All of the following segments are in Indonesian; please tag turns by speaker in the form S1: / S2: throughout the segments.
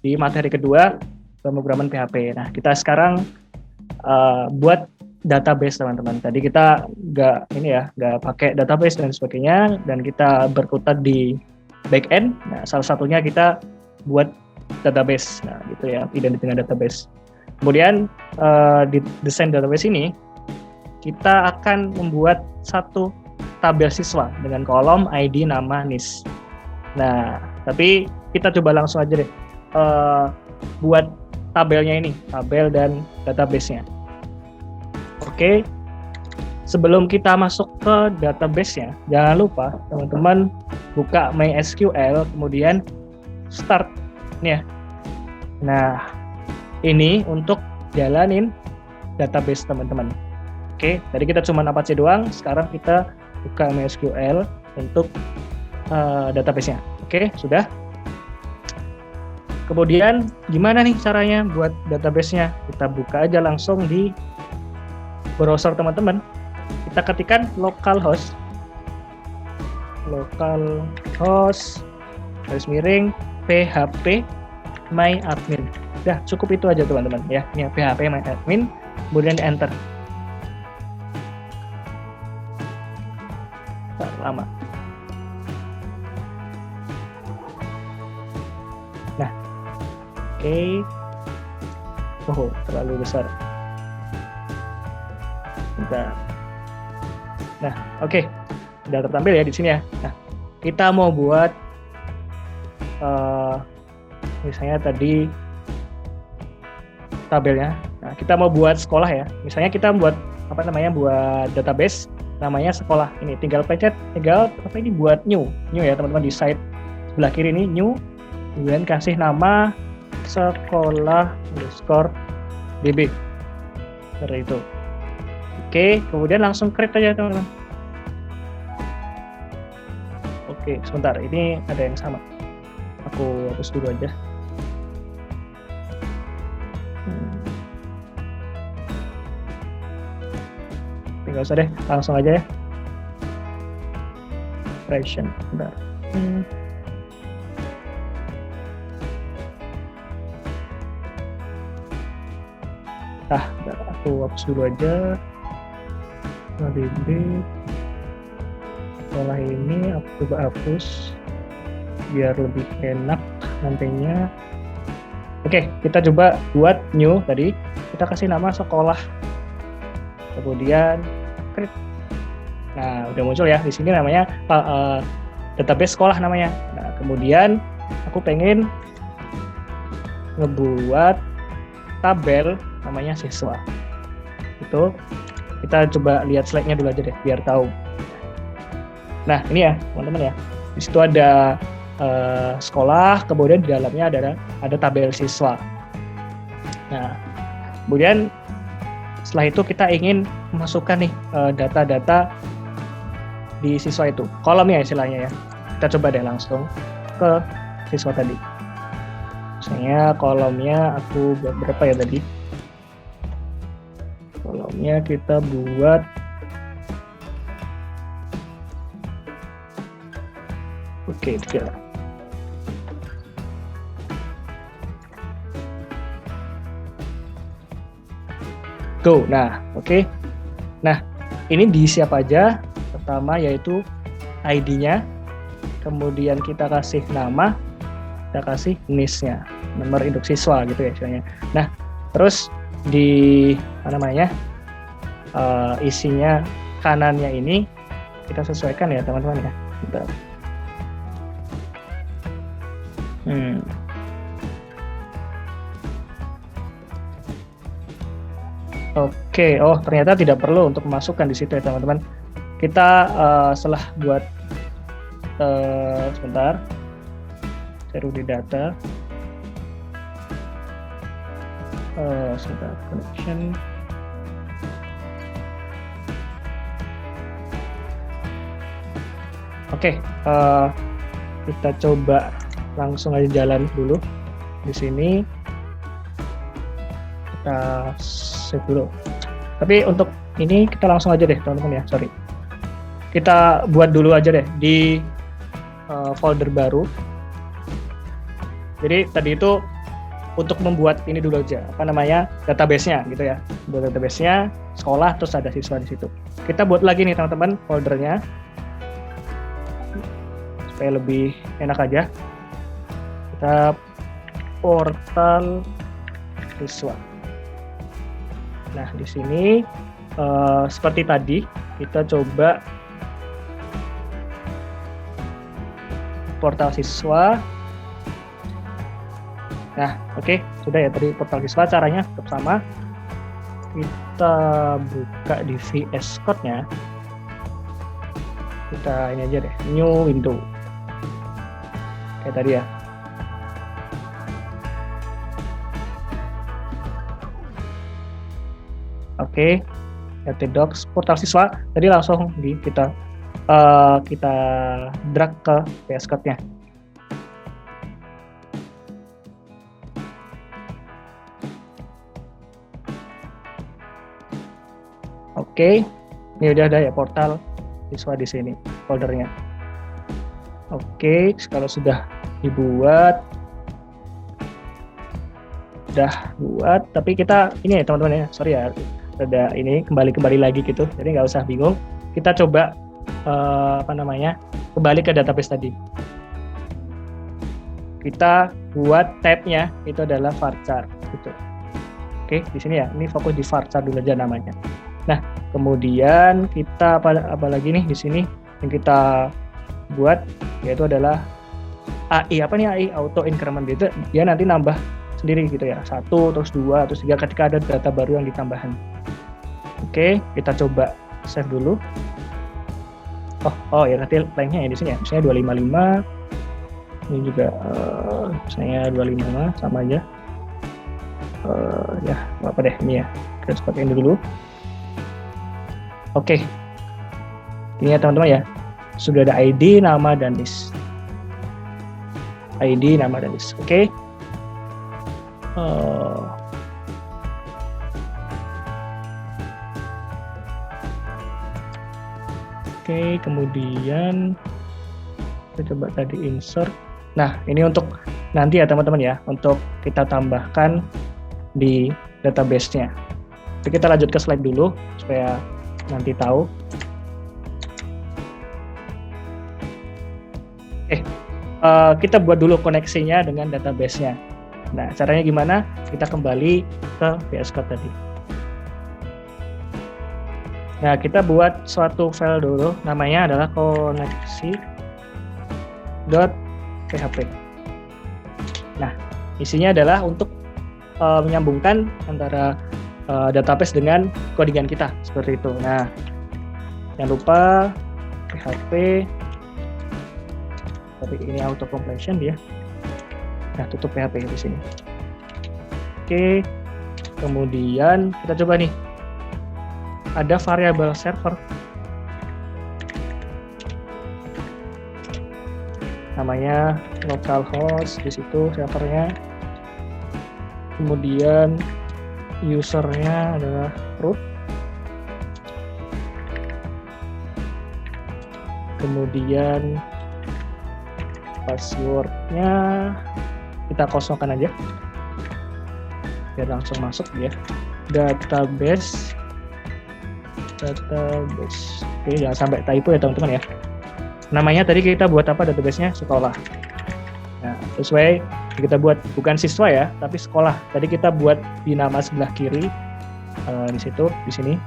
S1: di materi kedua pemrograman PHP. Nah, kita sekarang buat database teman-teman. Tadi kita nggak pakai database dan sebagainya, dan kita berkutat di backend. Nah, salah satunya kita buat database. Nah, gitu ya, identik dengan database. Kemudian di desain database ini kita akan membuat satu tabel siswa dengan kolom ID, nama, NIS. Nah, tapi kita coba langsung aja deh buat tabelnya ini, tabel dan database-nya. Oke, sebelum kita masuk ke database-nya, jangan lupa teman-teman buka MySQL, kemudian start nih ya. Nah, ini untuk jalanin database teman-teman. Oke, tadi kita cuma Apache doang, sekarang kita buka MySQL untuk database-nya. Oke, sudah. Kemudian gimana nih caranya buat database-nya? Kita buka aja langsung di browser teman-teman. Kita ketikkan localhost php myadmin. Udah, cukup itu aja teman-teman ya. Ini php myadmin, kemudian di enter. Lama. Nah, oke. Oh, terlalu besar. Bentar. Nah, oke. Sudah tertampil ya di sini ya. Nah, kita mau buat misalnya tadi tabelnya. Nah, kita mau buat sekolah ya. Misalnya kita buat buat database namanya sekolah. Ini tinggal buat new ya teman-teman, di site sebelah kiri ini new, kemudian kasih nama sekolah_db seperti itu. Oke, kemudian langsung create aja teman-teman. Oke, sebentar, ini ada yang sama, aku hapus dulu aja. Nggak usah deh, langsung aja ya. Operation, bentar. Bentar, aku hapus dulu aja. Setelah ini aku coba hapus biar lebih enak nantinya. Oke, kita coba buat new tadi. Kita kasih nama sekolah. Kemudian create. Nah, udah muncul ya di sini namanya database sekolah namanya. Nah, kemudian aku pengen ngebuat tabel namanya siswa. Itu kita coba lihat slide-nya dulu aja deh biar tahu. Nah, ini ya teman-teman ya. Di situ ada sekolah, kemudian di dalamnya ada tabel siswa. Nah, kemudian setelah itu kita ingin memasukkan nih data-data di siswa itu, kolomnya istilahnya ya. Kita coba deh langsung ke siswa tadi. Misalnya kolomnya aku buat berapa ya tadi? Kolomnya kita buat oke, 3. Go. Nah, oke. Nah, ini diisi apa aja? Pertama yaitu ID-nya, kemudian kita kasih nama, kita kasih NIS-nya, nomor induk siswa gitu ya istilahnya. Nah, terus di isinya kanannya ini kita sesuaikan ya teman-teman ya. Bentar. Oke, ternyata tidak perlu untuk memasukkan di situ ya teman-teman. Kita setelah buat sebentar, seru di data, sebentar, connection. Oke, kita coba langsung aja jalan dulu di sini. Kita save dulu. Tapi untuk ini kita langsung aja deh teman-teman ya, sorry. Kita buat dulu aja deh di folder baru. Jadi tadi itu untuk membuat ini dulu aja, apa namanya, database-nya gitu ya. Buat database-nya, sekolah, terus ada siswa di situ. Kita buat lagi nih teman-teman foldernya supaya lebih enak aja. Kita portal siswa. Nah, di sini seperti tadi kita coba portal siswa. Nah, oke, sudah ya tadi portal siswa, caranya tetap sama. Kita buka di VS Code-nya. Kita ini aja deh, new window. Kayak tadi ya. Oke, docs portal siswa. Tadi langsung kita drag ke VS Code-nya. Oke, ini udah ada ya portal siswa di sini foldernya. Oke, kalau sudah dibuat, tapi kita ini ya teman-teman ya, sorry ya, ada ini kembali lagi gitu, jadi nggak usah bingung. Kita coba kembali ke database tadi. Kita buat tab-nya itu adalah varchar gitu. Oke, di sini ya, ini fokus di varchar dulu aja namanya. Nah, kemudian kita apa lagi nih di sini yang kita buat yaitu adalah AI, AI auto increment, gitu. Dia nanti nambah sendiri gitu ya, 1, terus 2, terus 3 ketika ada data baru yang ditambahkan. Oke, kita coba save dulu. Oh ya, nanti lengthnya ya di sini ya, misalnya 255, ini juga misalnya 255 sama aja. Ya apa deh ini ya, kita seperti ini dulu. Oke, ini ya teman-teman ya, sudah ada ID, nama, dan list. ID, nama, dan list. Oke. Oke, kemudian kita coba tadi insert. Nah, ini untuk nanti ya teman-teman ya, untuk kita tambahkan di database-nya. Jadi kita lanjut ke slide dulu supaya nanti tahu. Kita buat dulu koneksinya dengan database-nya. Nah, caranya gimana? Kita kembali ke VS Code tadi. Nah, kita buat suatu file dulu, namanya adalah koneksi.php. Nah, isinya adalah untuk menyambungkan antara database dengan codingan kita, seperti itu. Nah, jangan lupa PHP, tapi ini auto completion dia. Nah, tutup PHP di sini. Oke, kemudian kita coba nih, ada variabel server, namanya localhost, di situ servernya. Kemudian usernya adalah root. Kemudian passwordnya kita kosongkan aja biar langsung masuk dia. Database. Oke, jangan sampai typo ya teman-teman ya. Namanya tadi kita buat apa database-nya? Sekolah. Nah, sesuai kita buat bukan siswa ya, tapi sekolah. Tadi kita buat di nama sebelah kiri di situ, di sini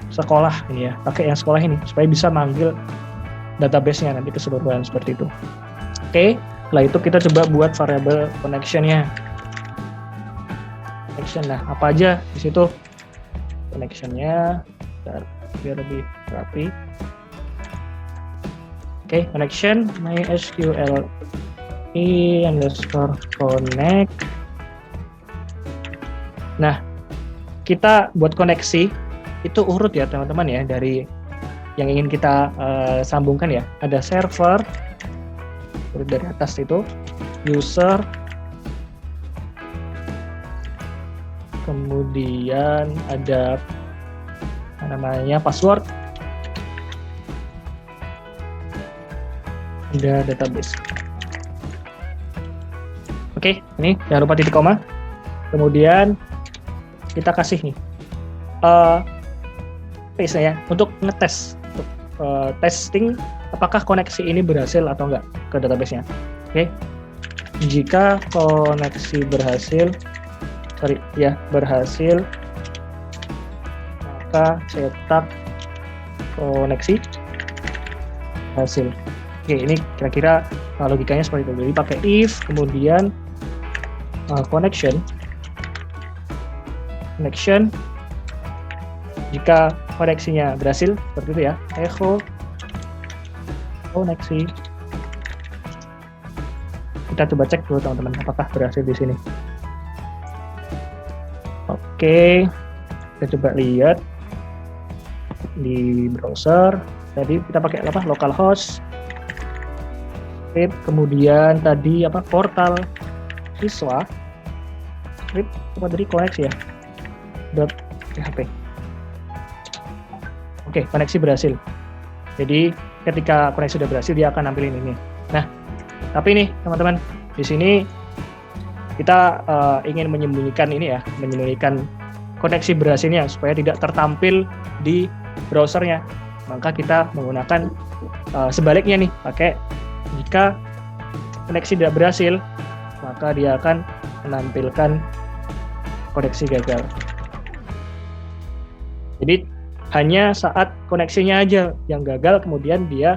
S1: sekolah ini ya. Pakai yang sekolah ini supaya bisa manggil database-nya nanti keseluruhan seperti itu. Oke, setelah itu kita coba buat variabel connection-nya. Connection, nah apa aja di situ connection-nya biar lebih rapi. Oke, connection MySQL _connect. Nah, kita buat koneksi itu urut ya teman-teman ya, dari yang ingin kita sambungkan ya. Ada server dari atas itu, user, kemudian ada namanya password, ada database. Oke, ini jangan lupa titik koma. Kemudian kita kasih nih paste ya untuk ngetes, untuk testing apakah koneksi ini berhasil atau enggak ke database-nya. Oke. Jika koneksi berhasil, maka cetak koneksi hasil. Oke, ini kira-kira logikanya seperti itu. Jadi pakai if, kemudian connection. Jika koneksinya berhasil, seperti itu ya. Echo koneksi. Kita coba cek dulu teman-teman, apakah berhasil di sini. Oke, kita coba lihat di browser. Tadi kita pakai apa? Localhost. Script, kemudian tadi apa? Portal siswa. Script apa tadi koneksi ya? .php. Oke, koneksi berhasil. Jadi ketika koneksi sudah berhasil, dia akan nampilin ini. Nah, tapi nih teman-teman, di sini kita ingin menyembunyikan ini ya, menyembunyikan koneksi berhasilnya supaya tidak tertampil di browsernya. Maka kita menggunakan sebaliknya nih, pakai jika koneksi tidak berhasil, maka dia akan menampilkan koneksi gagal. Jadi hanya saat koneksinya aja yang gagal, kemudian dia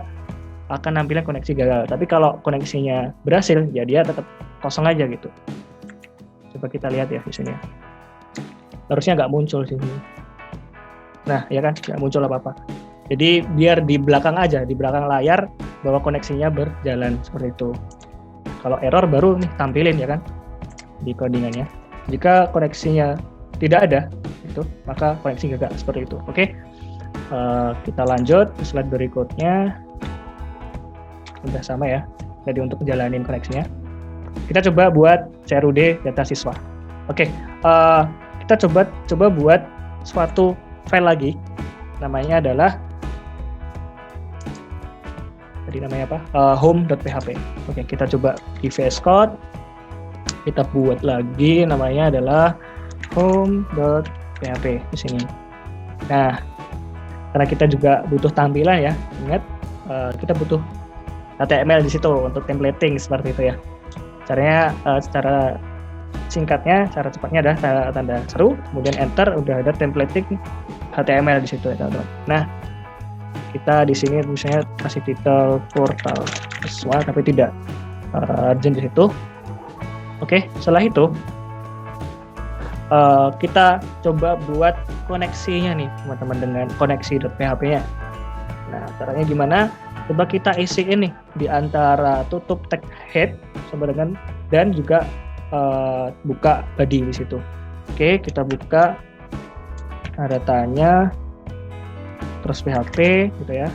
S1: akan nampilkan koneksi gagal. Tapi kalau koneksinya berhasil, ya dia tetap kosong aja gitu. Coba kita lihat ya di sini. Harusnya nggak muncul sini. Nah, ya kan, nggak muncul apa-apa. Jadi biar di belakang aja, di belakang layar bahwa koneksinya berjalan seperti itu. Kalau error baru nih tampilin ya kan di codingannya. Jika koneksinya tidak ada, itu maka koneksi gagal seperti itu. Oke, kita lanjut ke slide berikutnya. Udah sama ya. Jadi untuk jalanin koneksinya, kita coba buat CRUD data siswa. Oke, kita coba buat suatu file lagi. Namanya adalah tadi namanya apa? Home.php. Oke, kita coba di VS Code. Kita buat lagi namanya adalah home.php di sini. Nah, karena kita juga butuh tampilan ya. Ingat, kita butuh HTML di situ untuk templating seperti itu ya. Caranya secara singkatnya, cara cepatnya adalah tanda seru, kemudian enter, udah ada templating HTML di situ ya teman-teman. Nah, kita di sini misalnya kasih title portal siswa tapi tidak urgent di situ. Oke, setelah itu kita coba buat koneksinya nih teman-teman dengan koneksi.php-nya. Nah, caranya gimana? Coba kita isi ini di antara tutup tag head sama dengan dan juga buka body di situ. Oke, kita buka datanya terus PHP gitu ya.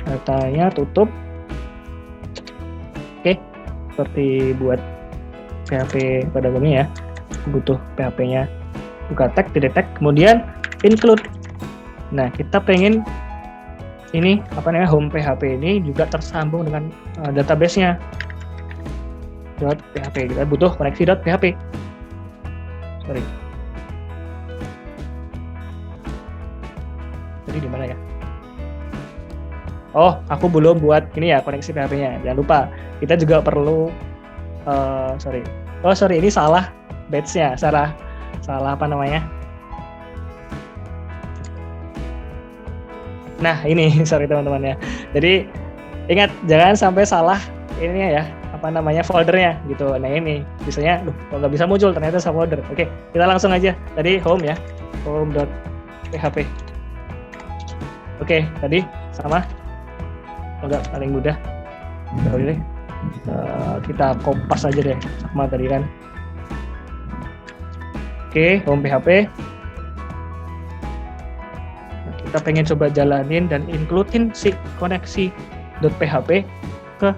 S1: Datanya tutup. Oke, seperti buat PHP pada umumnya ya. Butuh PHP-nya. Buka tag, tidak tag, kemudian include. Nah, kita pengen ini apa namanya home PHP ini juga tersambung dengan database-nya .php. Kita butuh koneksi .php. Sorry. Jadi di mana ya? Oh, aku belum buat ini ya koneksi PHP-nya. Jangan lupa, kita juga perlu sorry. Oh, sorry, ini salah batch-nya, salah apa namanya? Nah, ini sorry teman-teman ya. Jadi ingat jangan sampai salah ini ya, apa namanya foldernya gitu. Nah, ini biasanya kok nggak bisa muncul ternyata salah folder. Oke, kita langsung aja. Tadi home ya, home.php. Oke, tadi sama. Enggak paling mudah. Udah deh. Kita kompas aja deh sama tadi kan. Oke, home PHP. Kita pengen coba jalanin dan includein si koneksi.php ke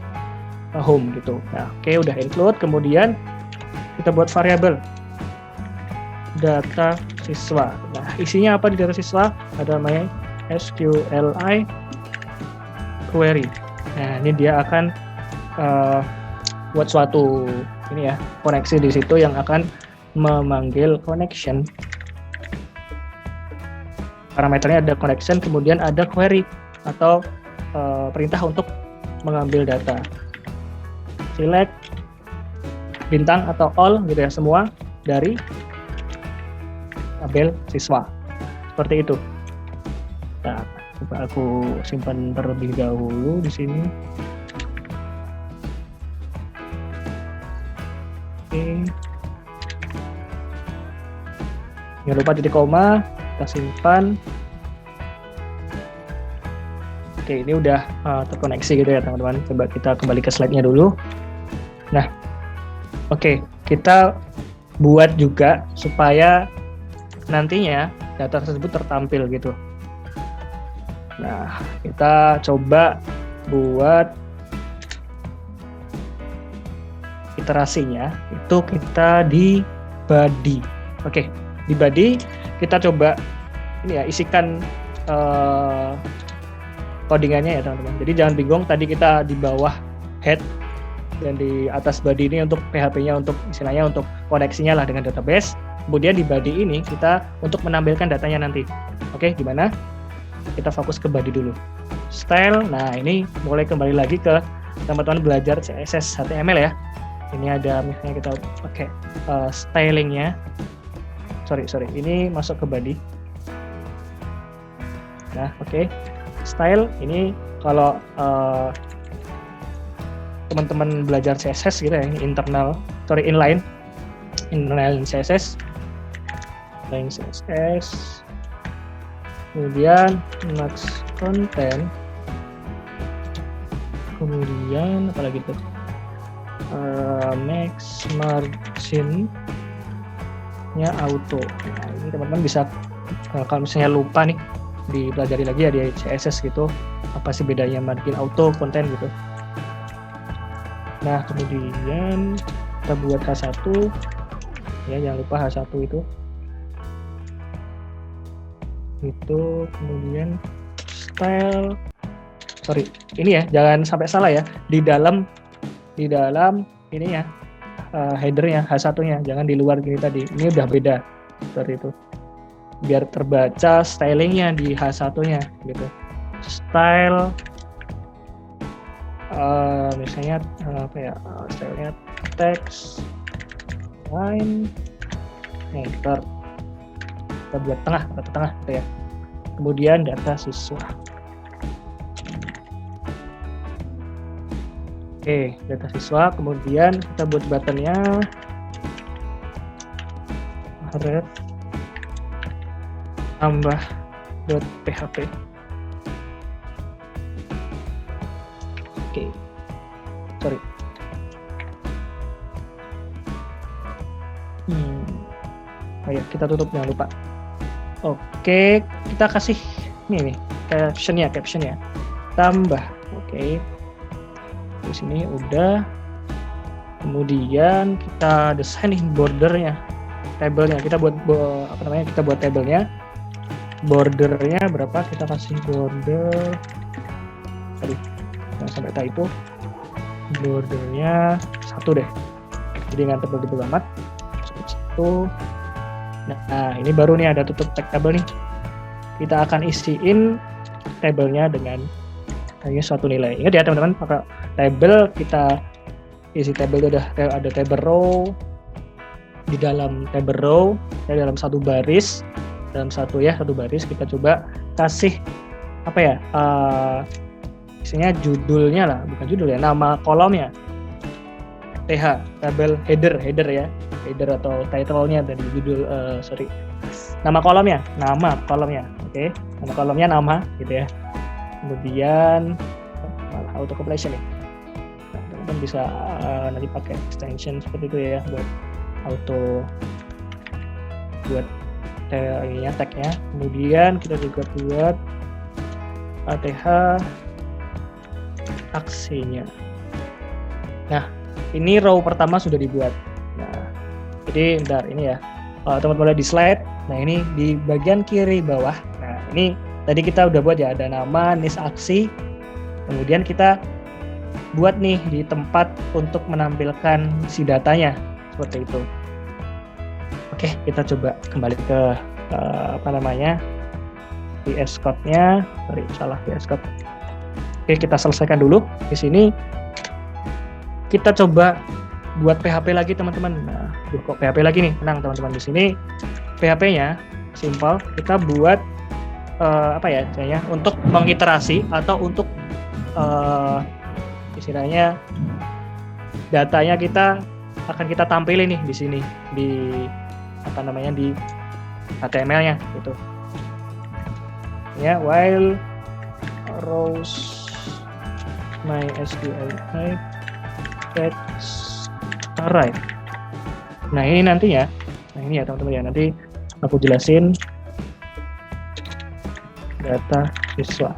S1: home gitu. Nah, oke, udah include. Kemudian kita buat variabel data siswa. Nah, isinya apa di data siswa? Ada namanya SQLi query. Nah, ini dia akan buat suatu ini ya koneksi di situ yang akan memanggil connection. Parameternya ada connection, kemudian ada query atau perintah untuk mengambil data. Select bintang atau all gitu ya, semua dari tabel siswa. Seperti itu. Nah, coba aku simpan terlebih dahulu di sini. Oke. Jangan lupa titik koma, kita simpan. Oke, ini udah terkoneksi gitu ya teman-teman. Coba kita kembali ke slide-nya dulu. Nah, oke, kita buat juga supaya nantinya data tersebut tertampil gitu. Nah, kita coba buat iterasinya itu kita di body. Oke, di body kita coba ini ya isikan codingannya ya teman-teman. Jadi jangan bingung, tadi kita di bawah head dan di atas body ini untuk PHP-nya, untuk istilahnya untuk koneksinya lah dengan database. Kemudian di body ini kita untuk menampilkan datanya nanti. Oke, gimana? Kita fokus ke body dulu. Style, nah ini mulai kembali lagi ke teman-teman belajar CSS HTML ya. Ini ada misalnya kita pakai stylingnya. Sorry, ini masuk ke body. Nah, oke. Style ini kalau teman-teman belajar CSS gitu ya, inline CSS, kemudian max content, kemudian apa lagi tuh, max margin nya auto. Nah, ini teman-teman bisa kalau misalnya lupa nih dipelajari lagi ya di CSS gitu, apa sih bedanya margin auto konten gitu. Nah, kemudian kita buat H1 ya, jangan lupa H1 itu kemudian style, ini ya jangan sampai salah ya, di dalam ini ya headernya H1-nya, jangan di luar gini tadi, ini udah beda seperti itu, biar terbaca stylingnya di H1-nya gitu. Style misalnya apa ya, stylenya text line enter, kita buat tengah gitu ya. Kemudian data siswa. Oke, data siswa, kemudian kita buat buttonnya red tambah .php. Oke, sorry. Oh ya, kita tutup, jangan lupa. Oke, kita kasih ini nih captionnya tambah. Oke, di sini udah. Kemudian kita desain nih bordernya, tabelnya. Kita buat kita buat tabelnya. Bordernya berapa? Kita kasih border. Jangan sampai typo. Bordernya 1 deh. Jadi nggak tebel amat. 1. Nah, ini baru nih ada tutup tag tabel nih. Kita akan isiin tabelnya dengan hanya suatu nilai. Ingat ya teman-teman, pakai tabel kita isi tabel itu ada table row. Di dalam table row, dalam satu baris, satu baris kita coba kasih apa ya? Isinya judulnya lah, bukan judul ya, nama kolomnya. TH, tabel header ya. Header atau title-nya dari judul, nama kolomnya, oke, nama kolomnya nama gitu ya. Kemudian auto completion ya, nah, teman-teman bisa nanti pakai extension seperti itu ya buat auto buat tagnya. Kemudian kita juga buat ATH aksinya. Nah, ini row pertama sudah dibuat. Nah, jadi bentar ini ya, teman-teman lihat di slide. Nah, ini di bagian kiri bawah. Nah, ini tadi kita udah buat ya, ada nama, nis aksi. Kemudian kita buat nih di tempat untuk menampilkan si datanya seperti itu. Oke, kita coba kembali ke VS Code-nya. Salah VS Code. Oke, kita selesaikan dulu di sini. Kita coba buat PHP lagi teman-teman. Nah, kok PHP lagi nih? Tenang teman-teman, di sini PHP-nya simple. Kita buat untuk mengiterasi atau untuk istilahnya datanya akan kita tampilin nih di sini di di HTML-nya gitu. Ya, while rows MySQLi gets arrive. Nah, ini nantinya. Nah, ini ya teman-teman ya. Nanti aku jelasin data siswa.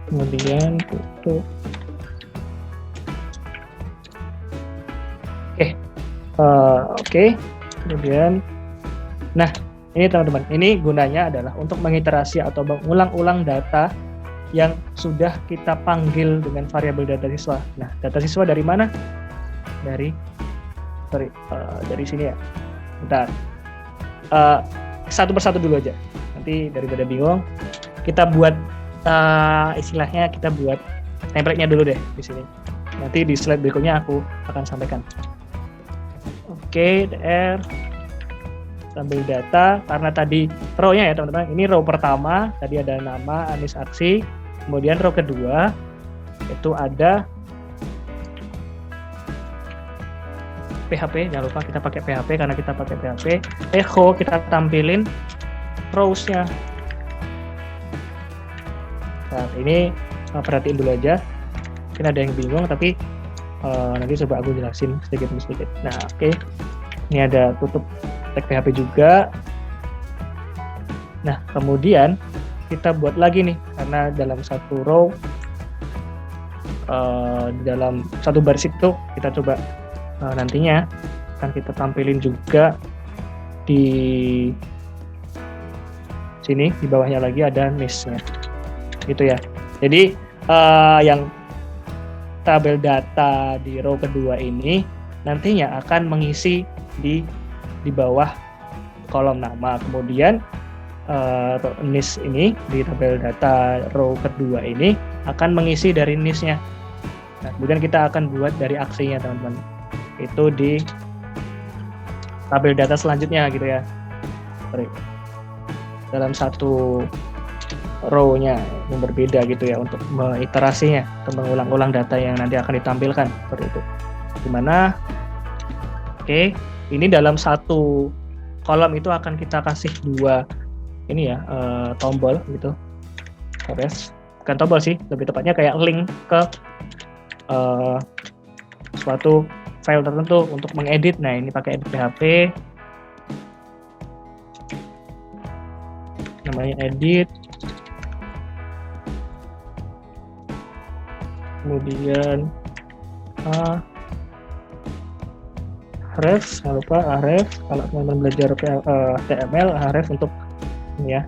S1: Kemudian tutup. Oke. Kemudian, nah ini teman-teman, ini gunanya adalah untuk mengiterasi atau mengulang-ulang data yang sudah kita panggil dengan variabel data siswa. Nah, data siswa dari mana? Dari sini ya. Bentar. Satu persatu dulu aja. Nanti daripada bingung, kita buat istilahnya kita buat template-nya dulu deh di sini. Nanti di slide berikutnya aku akan sampaikan. Oke, DR ambil data karena tadi row-nya ya teman-teman. Ini row pertama tadi ada nama Anis Aksi. Kemudian row kedua itu ada PHP. Jangan lupa kita pakai PHP karena kita pakai PHP. Echo kita tampilin rows-nya. Nah, ini perhatiin dulu aja. Mungkin ada yang bingung tapi nanti coba aku jelasin sedikit demi sedikit. Nah, oke. Ini ada tutup tag PHP juga. Nah, kemudian kita buat lagi nih karena dalam satu row dalam satu baris itu kita coba nantinya akan kita tampilin juga di sini di bawahnya lagi ada niche-nya. Gitu ya. Jadi yang tabel data di row kedua ini nantinya akan mengisi di bawah kolom nama. Kemudian niche ini di tabel data row kedua ini akan mengisi dari niche-nya. Nah, kemudian kita akan buat dari aksinya teman-teman. Itu di tabel data selanjutnya gitu ya. Dalam satu row-nya yang berbeda gitu ya untuk mengiterasinya atau mengulang-ulang data yang nanti akan ditampilkan seperti itu. Dimana ini dalam satu kolom itu akan kita kasih dua tombol gitu. Bukan tombol sih, lebih tepatnya kayak link ke suatu file tertentu untuk mengedit. Nah, ini pakai edit PHP. Namanya edit. Kemudian href, jangan lupa href kalau teman-teman belajar HTML, href untuk ini ya,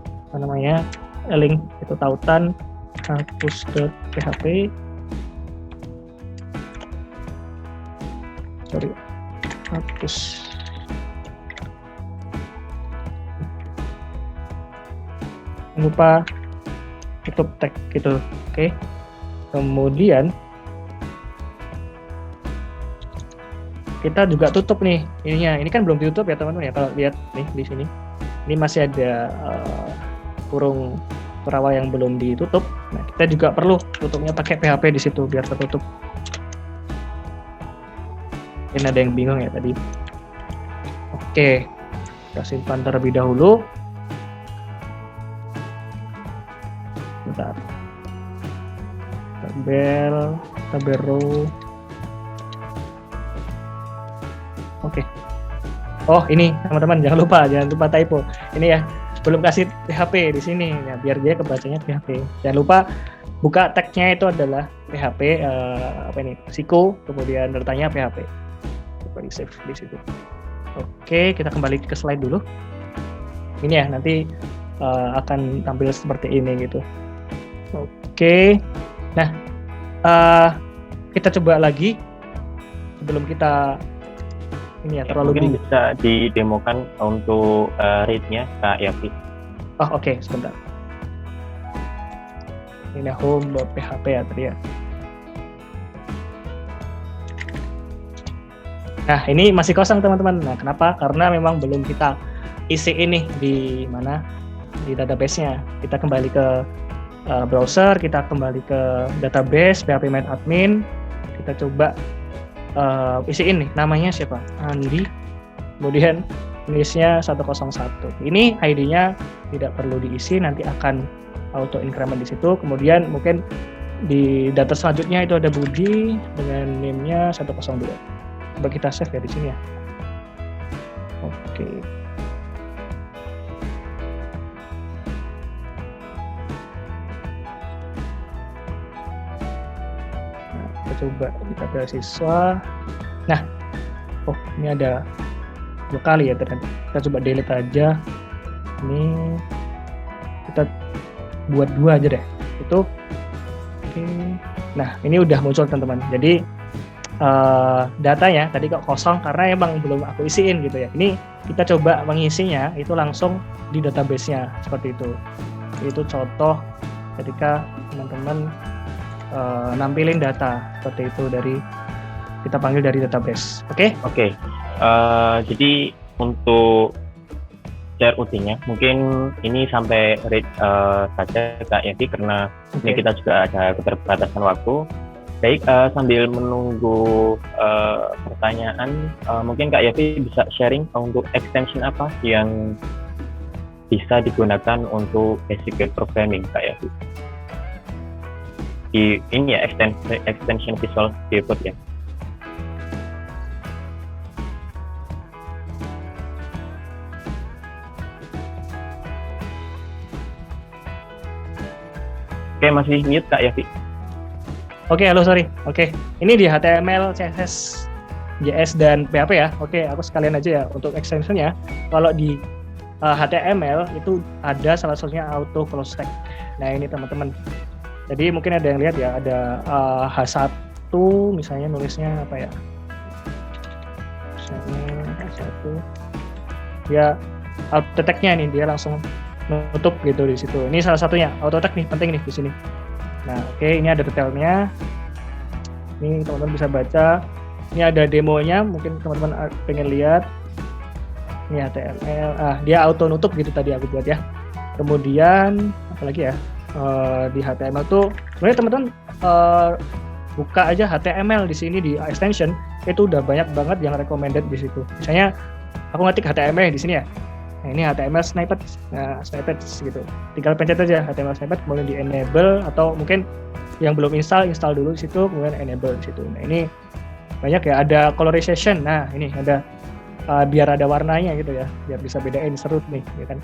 S1: link itu tautan hapus.php. Hapus. Jangan lupa tutup tag gitu. Oke. Kemudian kita juga tutup nih ininya. Ini kan belum ditutup ya teman-teman ya. Kalau lihat nih di sini, ini masih ada kurung terawal yang belum ditutup. Nah, kita juga perlu tutupnya pakai PHP di situ biar tertutup. Mungkin ada yang bingung ya tadi. Oke, kita simpan terlebih dahulu. Bentar. Tabel row. Oke. Oh, ini teman-teman jangan lupa typo. Ini ya, belum kasih PHP di sini. Nah, biar dia kebacanya PHP. Jangan lupa buka tag-nya itu adalah PHP Siku, kemudian datanya PHP. Coba di save di situ. Oke, kita kembali ke slide dulu. Ini ya, nanti akan tampil seperti ini gitu. Oke. Nah, Eh, kita coba lagi sebelum kita ini ya terlalu
S2: Mungkin
S1: dulu.
S2: bisa didemokan untuk read-nya Kak Yafi.
S1: Oh oke, sebentar. Ini home.php ya tadi ya. Nah ini masih kosong teman-teman. Nah kenapa? Karena memang belum kita isi ini di mana, di database-nya. Kita kembali ke browser, kita kembali ke database php main admin, kita coba isiin nih namanya siapa, Andi, kemudian listnya 101. Ini ID-nya tidak perlu diisi, nanti akan auto increment di situ. Kemudian mungkin di data selanjutnya itu ada Budi dengan name-nya 102. Coba kita save ya di sini ya. Oke. Nah, kita coba kita beasiswa. Nah, oh ini ada 2 kali ya ternyata. Kita coba delete aja. Ini kita buat 2 aja deh. Itu oke. Nah, ini udah muncul teman-teman. Jadi datanya tadi kok kosong karena emang belum aku isiin gitu ya. Ini kita coba mengisinya itu langsung di database-nya seperti itu. Itu contoh ketika teman-teman nampilin data seperti itu dari kita panggil dari database. Oke?
S2: Oke. Jadi untuk share UT-nya mungkin ini sampai read saja Kak Yafi karena ini kita juga ada keterbatasan waktu. Baik, sambil menunggu pertanyaan, mungkin Kak Yafi bisa sharing untuk extension apa yang bisa digunakan untuk basic web programming Kak Yafi. Di ini ya extension Visual Studio Code ya. Oke, masih mute Kak Yafi.
S1: Oke, halo, sorry. Oke, ini di HTML, CSS, JS, dan PHP ya. Oke, aku sekalian aja ya untuk extension-nya. Kalau di HTML itu ada salah satunya auto close tag. Nah, ini teman-teman. Jadi mungkin ada yang lihat ya, ada H1 misalnya nulisnya apa ya? Misalnya H1. Ya, auto tag-nya nih dia langsung nutup gitu di situ. Ini salah satunya auto tag nih, penting nih di sini. Nah, oke, ini ada detailnya. Ini teman-teman bisa baca. Ini ada demonya, mungkin teman-teman pengen lihat. Ini HTML. Dia auto nutup gitu tadi aku buat ya. Kemudian apa lagi ya? Di HTML tuh sebenarnya teman-teman buka aja HTML di sini di extension, itu udah banyak banget yang recommended di situ. Misalnya aku ngetik HTML di sini ya. Nah, ini HTML snippets. Nah, snippets gitu. Tinggal pencet aja HTML snippet, kemudian di enable, atau mungkin yang belum install dulu di situ, kemudian enable di situ. Nah, ini banyak ya, ada colorization. Nah, ini ada biar ada warnanya gitu ya, biar bisa bedain, seru nih, ya kan.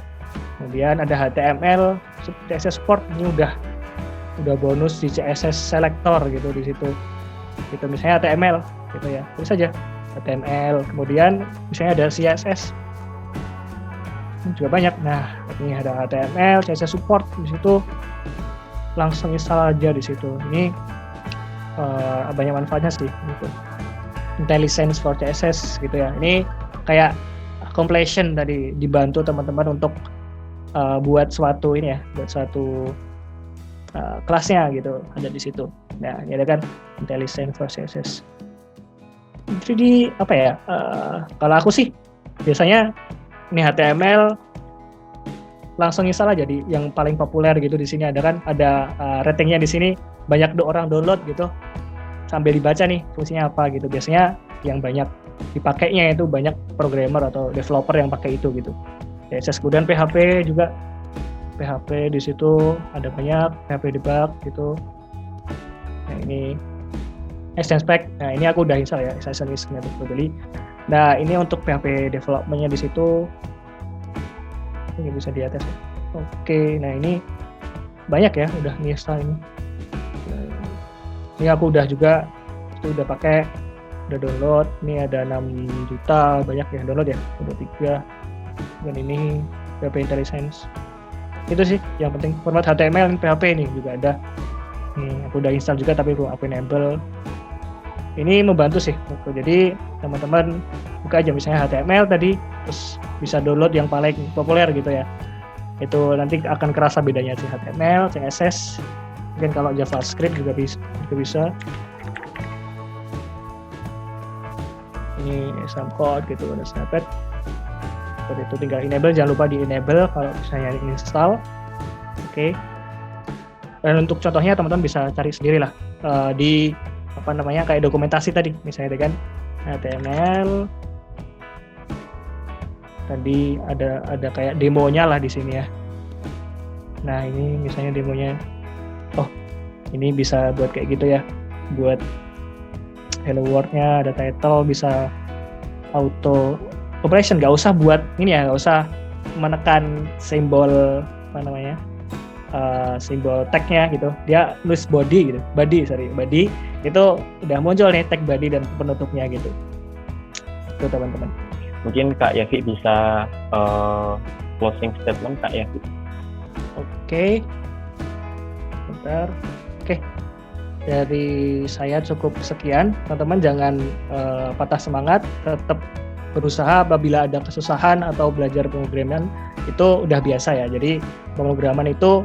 S1: Kemudian ada HTML CSS support, ini udah bonus di CSS selector gitu di situ. Gitu misalnya HTML gitu ya. Tulis saja HTML, kemudian misalnya ada CSS. Juga banyak. Nah, ini ada HTML, CSS support di situ, langsung install aja di situ. Ini banyak manfaatnya sih. Gitu. IntelliSense for CSS gitu ya. Ini kayak completion tadi, dibantu teman-teman untuk buat suatu ini ya, buat suatu kelasnya gitu ada di situ. Nah, ini ada kan IntelliSense for CSS. Jadi apa ya? Kalau aku sih biasanya ini HTML langsung install aja di yang paling populer gitu. Di sini ada kan, ada ratingnya di sini, banyak orang download gitu sambil dibaca nih fungsinya apa gitu. Biasanya yang banyak dipakainya itu banyak programmer atau developer yang pakai itu gitu. CSS, kemudian PHP juga, PHP di situ ada banyak, PHP debug gitu. Nah, ini extension pack. Nah, ini aku udah install ya, extension is probably. Nah, ini untuk PHP development-nya di situ. Ini bisa di atas ya. Oke, nah ini banyak ya, udah install ini. Ini aku udah juga itu udah pakai, udah download. Ini ada 6 juta banyak ya download ya, udah 3. Dan ini PHP IntelliSense. Itu sih yang penting, format HTML dan PHP ini juga ada. Nih, aku udah install juga tapi belum aku enable. Ini membantu sih. Jadi teman-teman buka aja misalnya HTML tadi, terus bisa download yang paling populer gitu ya. Itu nanti akan kerasa bedanya sih HTML, CSS, mungkin kalau JavaScript juga bisa. Ini some code gitu, ada snippet. Seperti itu tinggal enable, jangan lupa di enable kalau misalnya install. Oke. Dan untuk contohnya teman-teman bisa cari sendiri lah di kayak dokumentasi tadi misalnya kan HTML tadi ada kayak demonya lah di sini ya. Nah ini misalnya demonya, ini bisa buat kayak gitu ya, buat hello world-nya, ada title, bisa auto operation, nggak usah buat ini ya, nggak usah menekan simbol simbol tag-nya gitu, dia nulis body itu udah muncul nih tag body dan penutupnya gitu. Itu teman-teman.
S2: Mungkin Kak Yafi bisa closing statement Kak Yafi.
S1: Oke. Bentar. Oke. Dari saya cukup sekian. Teman-teman jangan patah semangat, tetap berusaha. Apabila ada kesusahan atau belajar pemrograman itu udah biasa ya. Jadi pemrograman itu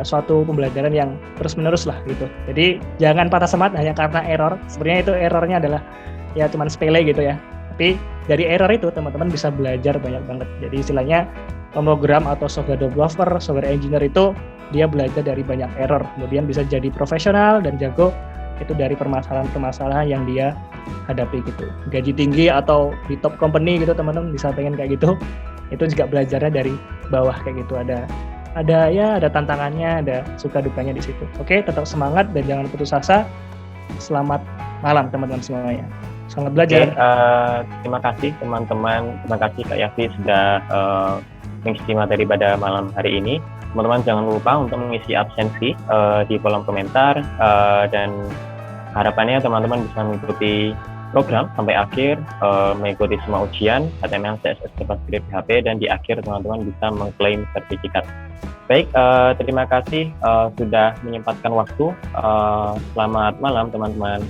S1: suatu pembelajaran yang terus-menerus lah gitu. Jadi jangan patah semangat hanya karena error. Sebenarnya itu errornya adalah ya cuman sepele gitu ya. Tapi dari error itu teman-teman bisa belajar banyak banget. Jadi istilahnya pemrogram atau software developer, software engineer itu dia belajar dari banyak error. Kemudian bisa jadi profesional dan jago itu dari permasalahan-permasalahan yang dia hadapi gitu. Gaji tinggi atau di top company gitu teman-teman bisa pengen kayak gitu. Itu juga belajarnya dari bawah kayak gitu. Ada tantangannya, ada suka dukanya di situ. Oke, tetap semangat dan jangan putus asa. Selamat malam teman-teman semuanya. Selamat belajar.
S2: Terima kasih teman-teman. Terima kasih Kak Yafi sudah mengisi materi pada malam hari ini. Teman-teman jangan lupa untuk mengisi absensi di kolom komentar dan harapannya teman-teman bisa mengikuti program sampai akhir, mengikuti semua ujian HTML, CSS, JavaScript, PHP, dan di akhir teman-teman bisa mengklaim sertifikat. Baik, terima kasih sudah menyempatkan waktu. Selamat malam teman-teman.